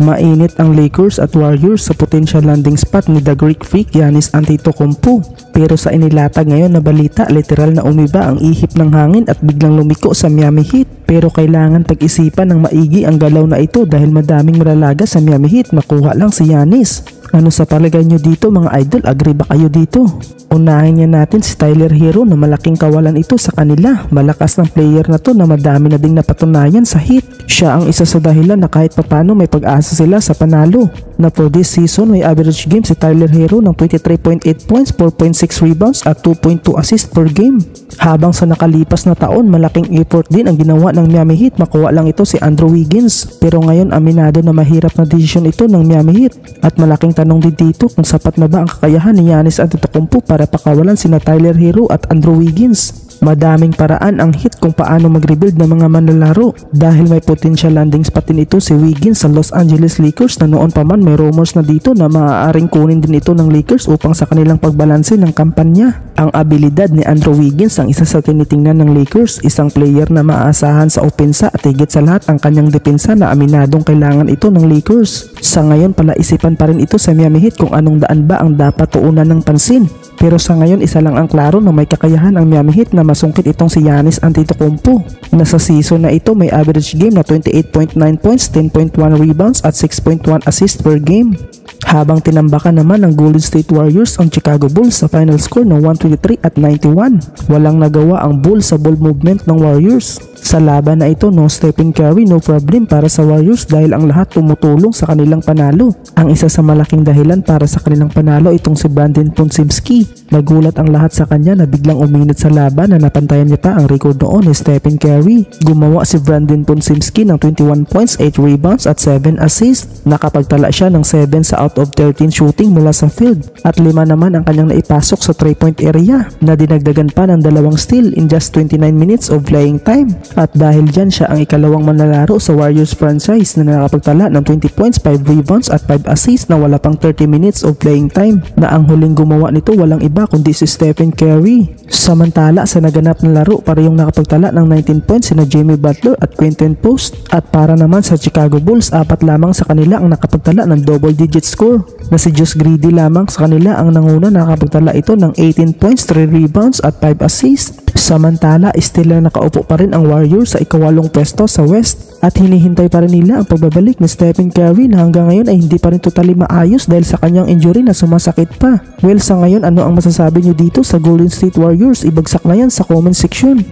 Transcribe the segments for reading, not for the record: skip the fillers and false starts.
Mainit ang Lakers at Warriors sa potential landing spot ni The Greek Freak Giannis Antetokounmpo. Pero sa inilatag ngayon na balita, literal na umiba ang ihip ng hangin at biglang lumiko sa Miami Heat. Pero kailangan pag-isipan ng maigi ang galaw na ito dahil madaming malalaga sa Miami Heat, makuha lang si Giannis. Ano sa palagay nyo dito mga idol? Agree ba kayo dito? Unahin niya natin si Tyler Herro na malaking kawalan ito sa kanila. Malakas ng player na to na madami na ding napatunayan sa Heat. Siya ang isa sa dahilan na kahit papano may pag-asa sila sa panalo. Na for this season may average game si Tyler Herro ng 23.8 points, 4.6 rebounds at 2.2 assists per game. Habang sa nakalipas na taon malaking effort din ang ginawa ng Miami Heat, makuha lang ito si Andrew Wiggins. Pero ngayon aminado na mahirap na desisyon ito ng Miami Heat. At malaking tanong din dito kung sapat na ba ang kakayahan ni Giannis Antetokounmpo para pakawalan sina Tyler Herro at Andrew Wiggins. Madaming paraan ang Heat kung paano mag-rebuild ng mga manlalaro dahil may potential landing spot din ito si Wiggins sa Los Angeles Lakers na noon pa man may rumors na dito na maaaring kunin din ito ng Lakers upang sa kanilang pagbalanse ng kampanya. Ang abilidad ni Andrew Wiggins ang isa sa tinitingnan ng Lakers, isang player na maaasahan sa opensa at higit sa lahat ang kanyang depensa na aminadong kailangan ito ng Lakers. Sa ngayon palaisipan pa rin ito sa Miami Heat kung anong daan ba ang dapat tuunan ng pansin. Pero sa ngayon isa lang ang klaro na may kakayahan ang Miami Heat na masungkit itong si Giannis Antetokounmpo. Na sa season na ito may average game na 28.9 points, 10.1 rebounds at 6.1 assists per game. Habang tinambakan naman ng Golden State Warriors ang Chicago Bulls sa final score ng 123 at 91. Walang nagawa ang Bulls sa ball movement ng Warriors. Sa laban na ito, no Stephen Curry, no problem para sa Warriors dahil ang lahat tumutulong sa kanilang panalo. Ang isa sa malaking dahilan para sa kanilang panalo itong si Brandon Podziemski. Nagulat ang lahat sa kanya na biglang uminit sa laban na napantayan niya pa ang record noon ni Stephen Curry. Gumawa si Brandon Podziemski ng 21 points, 8 rebounds at 7 assists. Nakapagtala siya ng 7 sa out of 13 shooting mula sa field at 5 naman ang kanyang naipasok sa 3-point area na dinagdagan pa ng 2 steal in just 29 minutes of playing time. At dahil dyan siya ang ikalawang manlalaro sa Warriors franchise na nakapagtala ng 20 points, 5 rebounds at 5 assists na wala pang 30 minutes of playing time, na ang huling gumawa nito walang iba kundi si Stephen Curry. Samantala sa naganap na laro parehong nakapagtala ng 19 points sina Jimmy Butler at Quentin Post. At para naman sa Chicago Bulls, 4 lamang sa kanila ang nakapagtala ng double digit score, na si Josh Giddey lamang sa kanila ang nanguna, nakapagtala ito ng 18 points, 3 rebounds at 5 assists. Samantala, still na nakaupo pa rin ang Warriors sa ika-8 pwesto sa West at hinihintay pa rin nila ang pagbabalik ni Stephen Curry na hanggang ngayon ay hindi pa rin totally maayos dahil sa kanyang injury na sumasakit pa. Well, sa ngayon ano ang masasabi nyo dito sa Golden State Warriors? Ibagsak na yan sa comment section.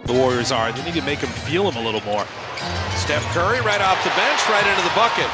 The Warriors are. They need to make him feel him a little more. Steph Curry right off the bench, right into the bucket.